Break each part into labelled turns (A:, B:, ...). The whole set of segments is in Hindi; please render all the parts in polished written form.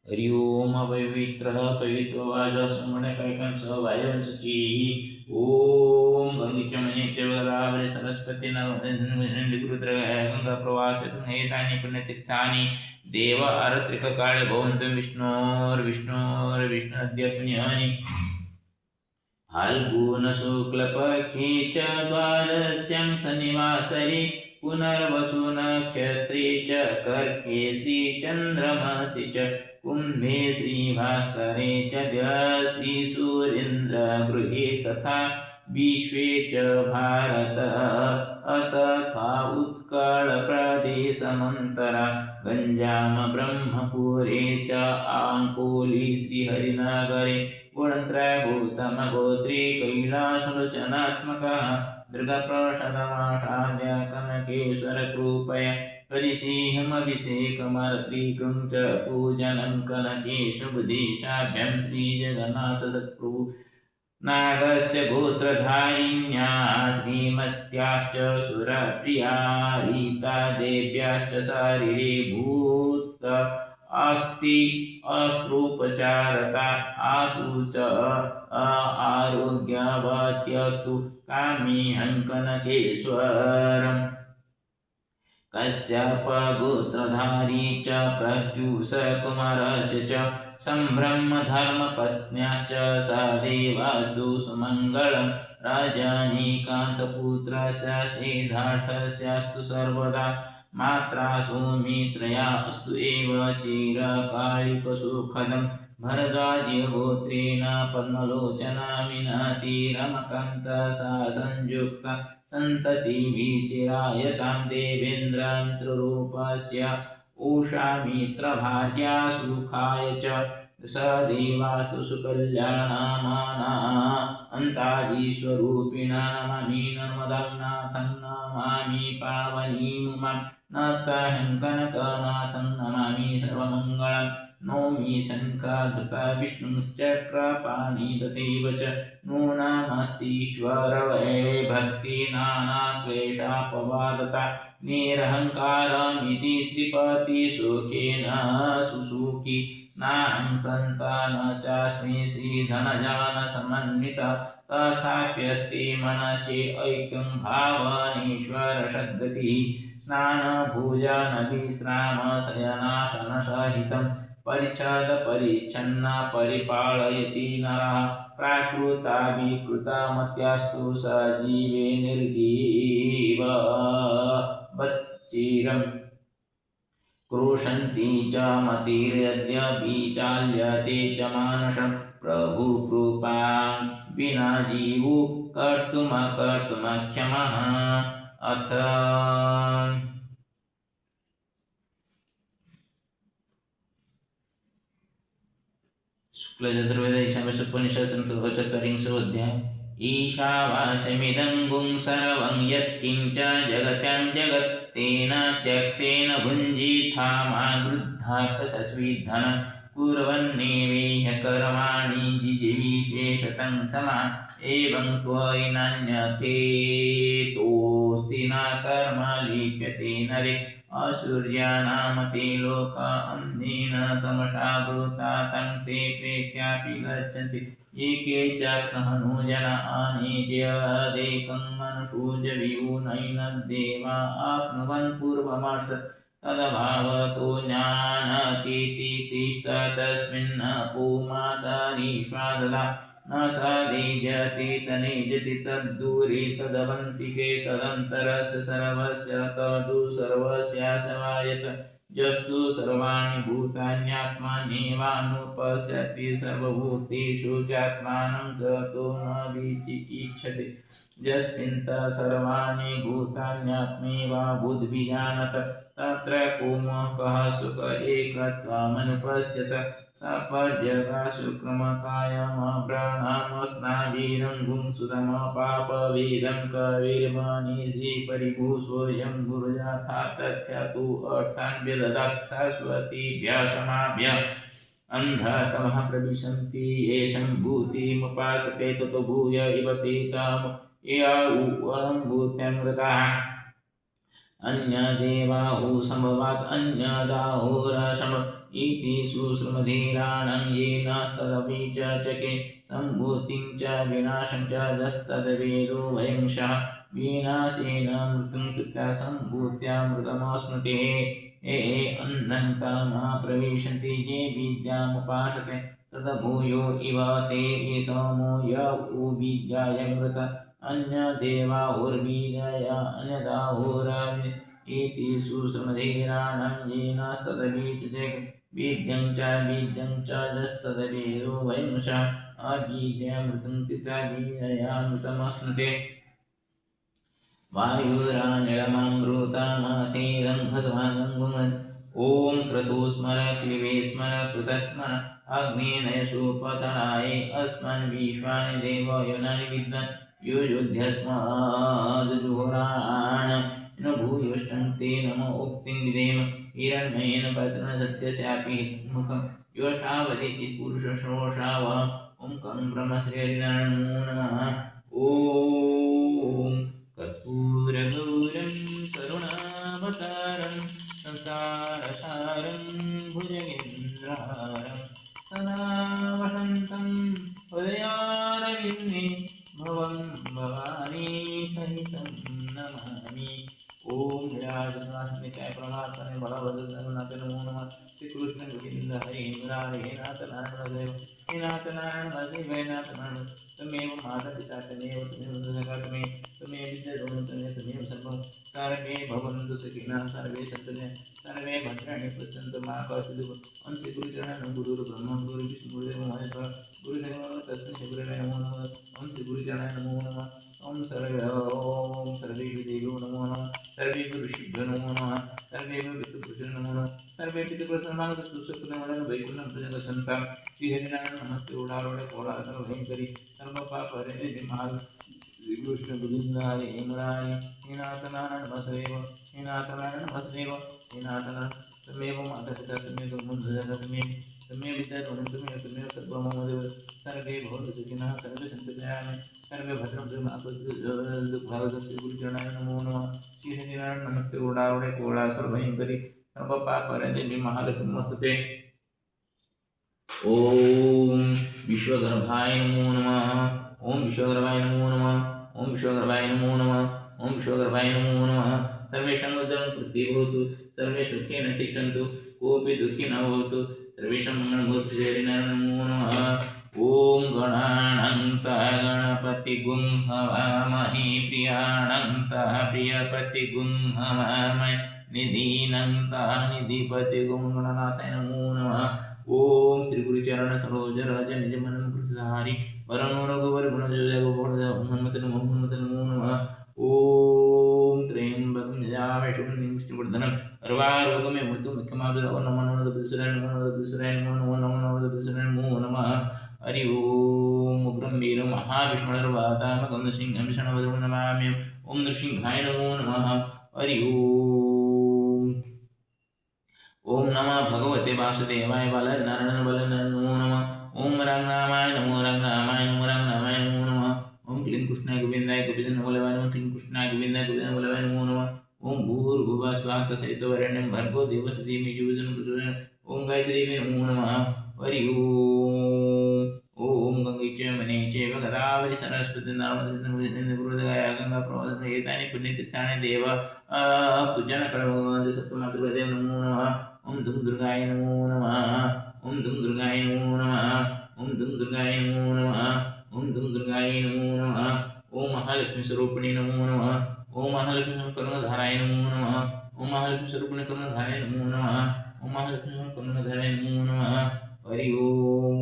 A: हरि ओम पवित्रः पवित्रवाचस्मणकैकंसः वायुवंशचिः ओम गंगीचमने केवलावरे सरस्वती नवरुद्रः गंगाप्रवासितुं हेतानि पुण्यतीर्थानि देव आरत्रिककाले भवन्तु विष्णोर्विष्णुरद्य पुण्यानि फाल्गुनशुक्लपक्षे च द्वादश्यां शनिवासरे पुनर्वसु नक्षत्रे च कर्के श्रीचन्द्रमसि च कुम्भे श्रीभास्करे च श्रीसूर्येन्द्रगृहे तथा विश्वे च भारत अतथा उत्कलप्रदेशमन्तरा गञ्जाम ब्रह्मपुरे च आङ्कोली श्रीहरिनगरे गुणत्रयभूतमगोत्री कैलासलोचनात्मकः दृढप्रसादमासाद्य कनकेश्वरकृपया करिसिंहमभिषेकमर्त्रिकं च पूजनं कनकेशबुद्धीशाभ्यां श्रीजगन्नाथसत्प्रभु नागस्य गोत्रधारिण्याः श्रीमत्याश्च सुरप्रिया रीता देव्याश्च शरीरे भूत अस्ति अस्त्रोपचारता आशु च आरोग्यवत्यस्तु कामेहं कनकेश्वरम् कश्यपगोत्रधारी च प्रत्युषकुमारस्य च सम्भ्रमधर्मपत्न्याश्च स देवास्तु सुमङ्गलं रजनीकान्तपुत्रस्य सिद्धार्थस्यास्तु सर्वदा मात्रा सौमित्रया अस्तु एव चिरकालिकसुखदं भरद्वाजगोत्रेण पद्मलोचना मीनातिरमकान्तसा संयुक्ता सन्ततिविचिरायतां देवेन्द्रमित्ररूपस्य उषामित्रभार्या सुखाय च स देवास्तु सुकल्याणमाना अन्ताजीस्वरूपिणा नमामि नर्मदां नाथं नमामि पावनीमुमां नाथं कनकनाथं नमामि सर्वमङ्गलं नौमि शङ्खधृता विष्णुश्चक्रपाणिदथैव च नूनमस्तीश्वरवै भक्तिनानाक्लेशापवादता निरहङ्कारमिति श्रीपतिसुखेन सुसुखी नाहं सन्तान चास्मि श्रीधनजानसमन्विता तथाप्यस्ति मनसि ऐक्यं भावनेश्वरषद्गतिः स्नानभोजनविश्रामशयनाशनसहितं परिच्छद परिपालयति नरः प्राकृताभिकृतमत्यास्तु स जीवे निर्जीवच्चिरम् क्रोशन्ति च मतिर्यद्यभिचाल्यते च मानसं प्रभुकृपां विना जीवो कर्तुमकर्तुमक्षमः अथ शुक्लचतुर्वेद ईशावास्योपनिषत्सोऽध्याय ईशावास्यमिदं गुं सर्वं यत्किञ्च जगत्यां जगत् तेन त्यक्तेन भुञ्जीथा मा गृह्धाकशस्विद्धनं कुर्वन्नेवेह कर्माणि जिजीविषेशतं समा एवं त्वयि नान्यथेतोऽस्ति न कर्म लिप्यते नरे असुर्यानामते लोक अन्येन तमसा वृता तं ते प्रेत्यापि गच्छन्ति एके च सहनो जना अनेज्यदेकं मनुषोजवियुनैनद्देवा आप्नुवन् पूर्वमर्ष तदभावतो ज्ञानतीतिष्ठतस्मिन् पुमातरीष्वाददा न तदेजति तनेजति तद्दूरे तदवन्तिके तदन्तरस्य सर्वस्य तदु सर्वस्यासवायत यस्तु सर्वाणि भूतान्यात्मनेवानुपश्यति सर्वभूतेषु चात्मानं ततो न विचिकीर्षति यस्मिन्तः सर्वाणि भूतान्यात्मेवाभूद्विजानत तत्र को मोहः सुख एकत्वमनुपश्यत सपर्यकाशुक्रमकायमप्राणमस्नाभिरङ्गुं सुतमपापवेदं कविर्मनीषी परिभूसूर्यं गुरुयथा तथ्यतु अर्थान् व्यददात् शाश्वतीभ्यः समाभ्यः अन्धतमः प्रविशन्ति येषं भूतिमुपासते ततो भूय इव ते तम् भूत्यां गताः अन्यदेवाहु संभवात् अन्यदाहुरसम् इति सुश्रुमधीराणां येनास्तदविचचके सम्भूतिं च विनाशं च दस्तद्वेदो वयंशः विनाशेन मृत्युं कृत्वा सम्भूत्यामृतमश्नुते ये अन्धकामा प्रविशन्ति ये विद्यामुपासते तद्भूयो इव ते एतमो य उविद्यायमृत अन्यदेवाहुर्विद्याय अन्यदाहुरवि इति सुश्रुमधीराणां येनास्तदविचते विद्यं च जस्तद्वेदो वयंशः अविद्यामृतं कृत्वा विद्यामृतमश्नुते वायुरानिलममृतमतेरं भगवान् गुणन् ॐ क्रतु स्मर क्लिवे स्मर कृतस्मर अग्नेनयसुपतनाय अस्मन् विश्वानि देवयोनानि विद्वान् युयुध्यस्मद्जुहोरान् न भूयुष्टं ते नम उक्तिं विधेम हिरण्मयेन पतनसत्यस्यापि मुखं योषावदिति पुरुषशोषाव ॐ कं ब्रह्मश्रीहरिनारायणो नमः ॐ कर्पूरगौरं करुणावतारं संसारसारं भुजगेन्द्रहारं सदा वसन्तं हृदयारविन्दे भवं भवानी सहितं नमामि ॐ जयाजनास्मिताय परमात्मने बलवदनाथ नमो नमः श्रीकृष्ण गोविन्द हरे मुरारे नाथ नारायण देव हे नाथ नारायण वासुदेव हे नाथ नारायण तमेव माता पिता तमेव सखा तमेव विद्यारूपं तमेव सर्वं सर्वे भवन्तु सुखिनः सर्वे सन्तु सर्वे भद्राणि पश्यन्तु मा कश्चित् ॐ श्री गुरुचरणं गुरुर्ब्रह्मा गुरुर्विष्णुः गुरुदेवो महेश्वरः गुरुदेवो तस्मै श्री गुरुवे नमो नमः ॐ श्री गुरुचरणाय नमो नमः ॐ सर्वेभ्यो देवो नमो नमः सर्वेभ्यो ऋषिभ्यो नमो नमः सर्वेभ्यो पितृपुरुषो नमो नमः सर्वे पितृपुरुषाणां वैकुण्ठं प्रजगच्छन्तां श्रीहरिनारायण नमस्ते ओडारोडे कोलासर भयंकरी सर्वपापहरे महाल श्रीकृष्ण गोविन्द हरे मुरारी हे नाथ नारायण वासुदेव हे नाथ नारायण वासुदेव हे नाथ नारायण तमेव माता पिता तमेव तमेव विद्यारूपं तमेव सर्वं मम देव सर्वे भवन्तु सुखिनः सर्वे सन्तु निरामयाः सर्वे भद्रं भारतस्य गुरुचरणाय नमो नमः श्रीहरिनारायण नमस्ते ओडारोडे कोलासर भयंकरी सर्वपापहरे महालक्ष्मी नमस्ते ओम विश्वगर्भाय नमो नमः ओम विश्वगर्भाय नमो नमः ओम विश्वगर्भाय नमो नमः ओम विश्वगर्भाय नमो नमः सर्वेषां उदरं भवतु सर्वे सुखेन तिष्ठन्तु कोऽपि दुःखी न भवतु सर्वेषां मङ्गलं भवतु श्रीहरिनारायण नमो नमः ओम गणानन्तः गणपतिगुं हवामहे प्रियाणन्तः प्रियपतिगुं हवामहे निधीनन्तः निधिपतिगुं गणनाथाय नमो नमः ओम श्री गुरुचरण सरोज राज निज मन मुकुटधारी वरण रघुवर गुण जय गोपाल हनुमत नमो नमः ओम त्र्यंबकं यजामहे शुभं पुष्टिवर्धनम् अर्वारोगमे मृत्युमुख्यमादुर नमो नमः दुसराय नमो नमः हरि ओम उग्रं वीरं महाविष्णुर्वातामकं सिंहं शरणवरं नमामि ओम नृसिंहाय नमो नमः हरि ओम नमः भगवते वासुदेवाय बालनारायण नमो नमः ओम रंगनामाय नमो रंगनामाय नमो नमः ओम क्लीं कृष्णाय गोविंदाय गोविंद नमो नमः क्लीं कृष्णाय गोविंदाय गोविंद नमो नमः ओम भूर्भुवः स्वः तत्सवितुर्वरेण्यं भर्गो देवस्य धीमहि धियो यो न प्रचोदयात् ओम गायत्री नमो नमः हरि ओम गंगे च मने चैव गोदावरी सरस्वती नर्मदे गुरुदया गंगा प्रवाह एतानि पुण्यतीर्थानि देव पूजन करोति सत्यमातृदेव नमो नमः ओम दुम दुर्गाय नमो नमः ओम दुम दुर्गाय नमो नमः ओम दुम दुर्गाय नमो नमः ओम दुम दुर्गाय नमो नमः ओम महालक्ष्मी स्वरूपिणी नमो नमः ओम महालक्ष्मी करुणाधाराय नमो नमः ओम महालक्ष्मी स्वरूपिणी करुणाधाराय नमो नमः ओम महालक्ष्मी करुणाधाराय नमो नमः हरि ओम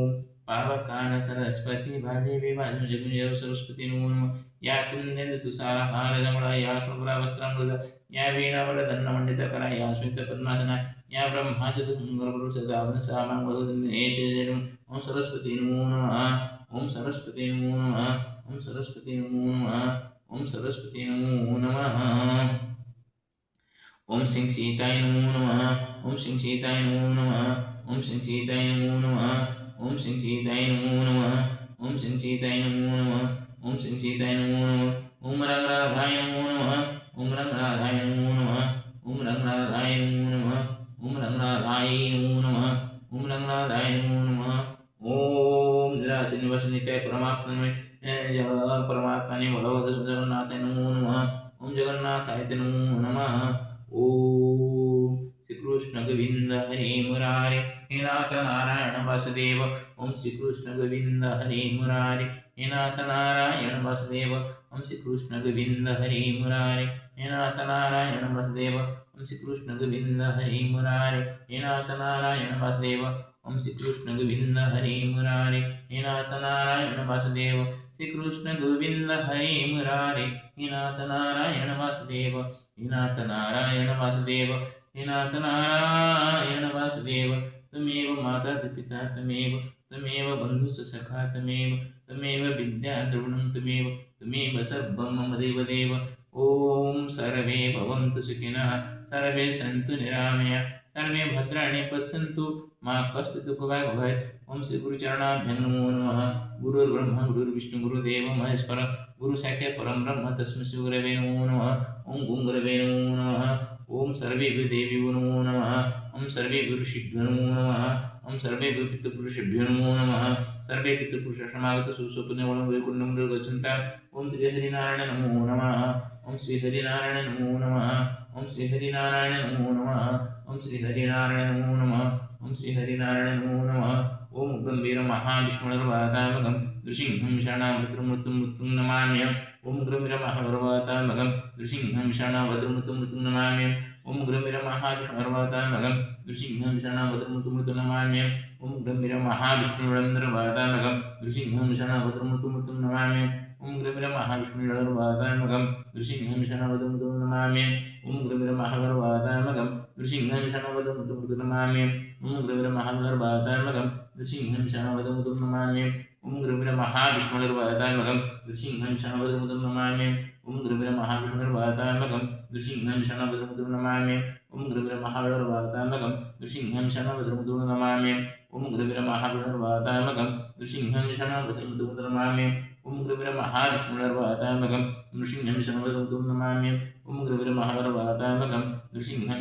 A: पावकान सरस्वती भाजे विभाजन जगुंजय सरस्वती नमो नमः या कुंदेंद्र तुषारहार जमला या शुभ्र वस्त्रामृत या वीणावरदण्डमण्डितकरा या श्वेतपद्मासना या ब्रह्माच्युतसुन्दरपुरुषदावनसामां वदुनेशेजनं ओम सरस्वती नमो नमः ओम सरस्वती नमो नमः ओम सरस्वती नमो नमः ओम सरस्वती नमो नमः ओम सिंह सीताय नमो नमः ओम सिंह सीताय नमो नमः ओम सिंह सीताय नमो नमः ओम सिंह सीताय नमो नमः ओम सिंह सीताय नमो नमः ओम सिंह सीताय नमो नमः ओम रंगराधाय नमो नमः ओम रंगराधाय नमो नमः ओम रंगराधाय नमो नमः ओम रंगराधाय नमो नमः ओम लंगलादाय नमो नमः। ओम लीलाचनिवासनित्याय परमात्मने भगवते जगन्नाथाय नमो नमः। ओम जगन्नाथाय नमो नमः। ओम श्री कृष्ण गोविंद हरे मुरारे हे नाथ नारायण वासुदेव। ओम श्री कृष्ण गोविंद हरे मुरारे हे नाथ नारायण वासुदेव। ओम श्री कृष्ण गोविंद हरे मुरारे हे नाथ नारायण वासुदेव। ओम श्री कृष्ण गोविंद हरे मुरारे हे नाथ नारायण वासुदेव। ओम श्री कृष्ण गोविंद हरे मुरारे हे नाथ नारायण वासुदेव। श्री कृष्ण गोविंद हरे मुरारे हे नाथ नारायण वासुदेव। हे नाथ नारायण वासुदेव। हे नाथ नारायण वासुदेव। त्वमेव माता पिता त्वमेव बन्धुश्च सखा त्वमेव विद्या द्रविणं त्वमेव सर्वं मम देवदेव। ओम सर्वे भवन्तु सुखिनः सर्वे सन्तु निरामया सर्वे भद्राणि पश्यन्तु मा कश्चित् दुःखभाग् भवेत्। ओम श्री गुरुचरणाभ्यां नमो नमः। गुरुर्ब्रह्मा गुरुर्विष्णु गुरुदेव महेश्वर गुरु साक्षात् परं ब्रह्म तस्मै श्री गुरवे नमो नमः। ओम गुं गुरवे नमो नमः। ओम सर्वेभ्यो देवेभ्यो नमो नमः। ओम सर्वेभ्यो ऋषिभ्यो नमो नमः। ओम सर्वेभ्यो पितृपुरुषेभ्यो नमो नमः। सर्वे पितृपुरुषाः समागताः सुस्वप्नवलं वैकुण्ठं गच्छन्तः। ओम श्री हरिनारायण नमो नमः। ओम श्री हरिनारायण नमो नमः। ओम श्री हरिनारायण नमो नमः। ओम श्री हरिनारायण नमो नमः। ओम श्री हरिनारायण नमो नमः। ओम गंभीर महाविष्णुर्वातामकं नृसिंहं शरणभद्रमृत्युं नमाम्यहम्। ओम गंभीर महाविष्णुर्वातामकं नृसिंहं शरणभद्रमृत्युं नमाम्यहम्। ओम गंभीर महाविष्णुर्वातामकं नृसिंहं शरणभद्रमृत्युं नमाम्यहम्। ओम गंभीर महाविष्णुर्वातामकं नृसिंहं शरणभद्रमृत्युं नमाम्यहम्। ओम गंभीर महाविष्णुर्वातामकं नृसिंहं शरणभद्रमृत्युं नमाम्यहम्। ओम गंभीर महाविष्णुर्वातामकं नृसिंहं शरणभद्रमृत्युं नमाम्यहम्। ओम गंभीर महाविष्णुर्वातामकं नृसिंहं शरणभद्रमृत्युं नमाम्यहम्। ओम गंभीर महाविष्णुर्वातामकं नृसिंहं शरणभद्रमृत्युं नमाम्यहम्। ओम गंभीर महाविष्णुर्वातामकं नृसिंहं शरणभद्रमृत्युं नमाम्यहम्। ओम गंभीर महाविष्णुर्वातामकं नृसिंहं शरणभद्रमृत्युं नमाम्यहम्। ओम गंभीर महाविष्णुर्वातामकं नृसिंहं शरणभद्रमृत्युं नमाम्यहम्। ओम गंभीर महाविष्णुर्वातामकं नृसिंहं शरणभद्रमृत्युं नमाम्यहम्। ओम गंभीर महाविष्णुर्वातामकं नृसिंहं शरणभद्रमृत्युं नमाम्यहम्। ओम गंभीर महाविष्णुर्वातामकं नृसिंहं शरणभद्रमृत्युं नमाम्यहम्। ओम गंभीर महाविष्णुर्वातामकं नृसिंहं शरणभद्रमृत्युं नमाम्यहम्। ओम गंभीर महाविष्णुर्वातामकं नृसिंहं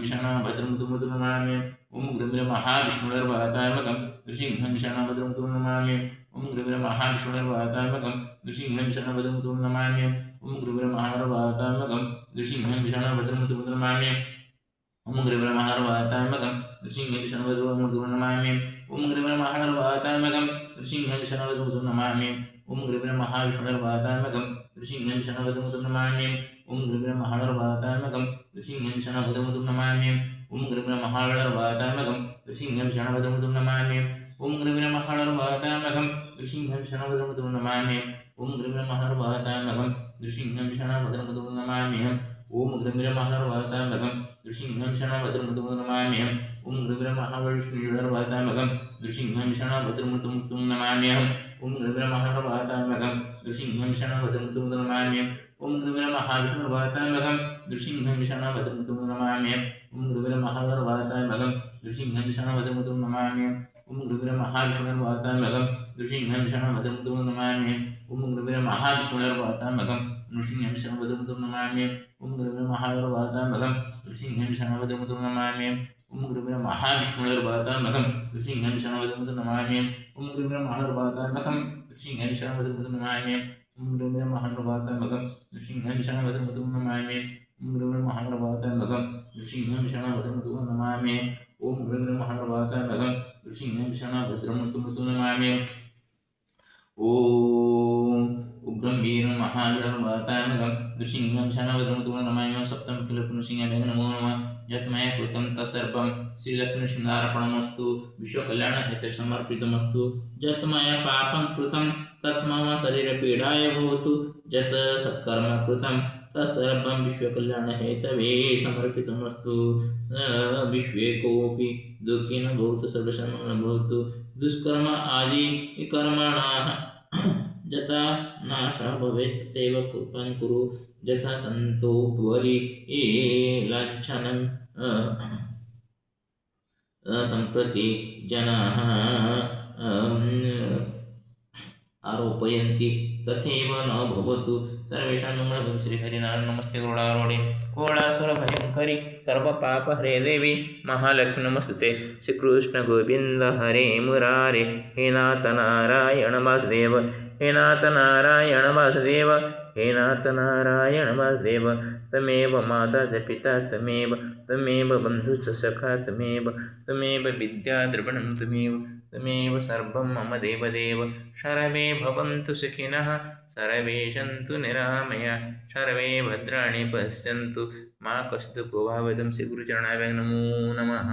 A: शरणभद्रमृत्युं नमाम्यहम्। ओम गंभीर महाविष्णुर्वातामकं नृसिंहं शरणभद्रमृत्युं नमाम्यहम्। ओम गंभीर महाविष्णुर्वातामकं नृसिंहं शरणभद्रमृत्युं नमाम्यहम्। ओम गंभीर महाविष्णुर्वातामकं नृसिंहं शरणभद्रमृत्युं नमाम्यहम्। ओम गंभीर महाविष्णुर्वातामकं नृसिंहं शरणभद्रमृत्युं नमाम्यहम्। ओम गंभीर महाविष्णुर्वातामकं नृसिंहं शरणभद्रमृत्युं नमाम्यहम्। ओम गंभीर महाविष्णुर्वातामकं नृसिंहं शरणभद्रमृत्युं नमाम्यहम्। ओम गंभीर महाविष्णुर्वातामकं नृसिंहं शरणभद्रमृत्युं नमाम्यहम्। ओम गंभीर महाविष्णुर्वातामकं नृसिंहं शरणभद्रमृत्युं नमाम्यहम्। ओम गंभीर महाविष्णुर्वातामकं नृसिंहं शरणभद्रमृत्युं नमाम्यहम्। ओम गंभीर महाविष्णुर्वातामकं नृसिंहं शरणभद्रमृत्युं नमाम्यहम्। ओम गंभीर महाविष्णुर्वातामकं नृसिंहं शरणभद्रमृत्युं नमाम्यहम्। ओम गंभीर महाविष्णुर्वातामकं नृसिंहं शरणभद्रमृत्युं नमाम्यहम्। ओम गंभीर महाविष्णुर्वातामकं नृसिंहं शरणभद्रमृत्युं नमाम्यहम्। ओम गंभीर महाविष्णुर्वातामकं नृसिंहं शरणभद्रमृत्युं नमाम्यहम्। ओम गंभीर महाविष्णुर्वातामकं नृसिंहं शरणभद्रमृत्युं नमाम्यहम्। ओम गंभीर महाविष्णुर्वातामकं नृसिंहं शरणभद्रमृत्युं नमाम्यहम्। ओम गंभीर महाविष्णुर्वातामकं नृसिंहं शरणभद्रमृत्युं नमाम्यहम्। ओम गंभीर महाविष्णुर्वातामकं नृसिंहं शरणभद्रमृत्युं नमाम्यहम्। ओम गंभीर महाविष्णुर्वातामकं नृसिंहं शरणभद्रमृत्युं नमाम्यहम्। ओम गंभीर महाविष्णुर्वातामकं नृसिंहं शरणभद्रमृत्युं नमाम्यहम्। ओम उग्रं वीरं महावीरवातामकं नृसिंहं शरणभद्रमृत्युं नमाम्यहम्। सप्तम नृसिंहाय नमो नमः। यत् मया कृतं तत्सर्वं श्रीलक्ष्मीनृसिंहार्पणमस्तु। विश्वकल्याणहेतवे समर्पितमस्तु। यत् मया पापं कृतं तत् मम शरीरपीडाय भवतु। यत् सत्कर्म कृतं तत्सर्वं विश्वकल्याणहेतवे समर्पितमस्तु। विश्वे कोऽपि दुःखी न भवतु सर्वशरणो न भवतु। दुष्कर्म आदि कर्मणाः यथा नाशः भवेत् तथैव कृपं कुरु। यथा सन्तोपरि लाञ्छनं सम्प्रति जनाः आरोपयन्ति तथैव न भवतु सर्वेषां मंगलभूते श्रीहरिनारायण नमस्ते गरुडारूढे कोलासुरभयङ्करि सर्वपापहरे देवी महालक्ष्मी नमस्ते श्रीकृष्ण गोविंद हरे मुरारे हे नाथ नारायण वासुदेव हे नाथ नारायण वासुदेव हे नाथ नारायण वासुदेव तमेव माता च पिता तमेव बन्धुश्च सखा तमेव विद्या द्रविणं तमेव सर्वं मम देवदेव सर्वे भवन्तु सुखिनः सर्वे सन्तु निरामया सर्वे भद्राणि पश्यन्तु मा कश्चित् कोभावेदं श्रीगुरुचरणाय नमो नमः।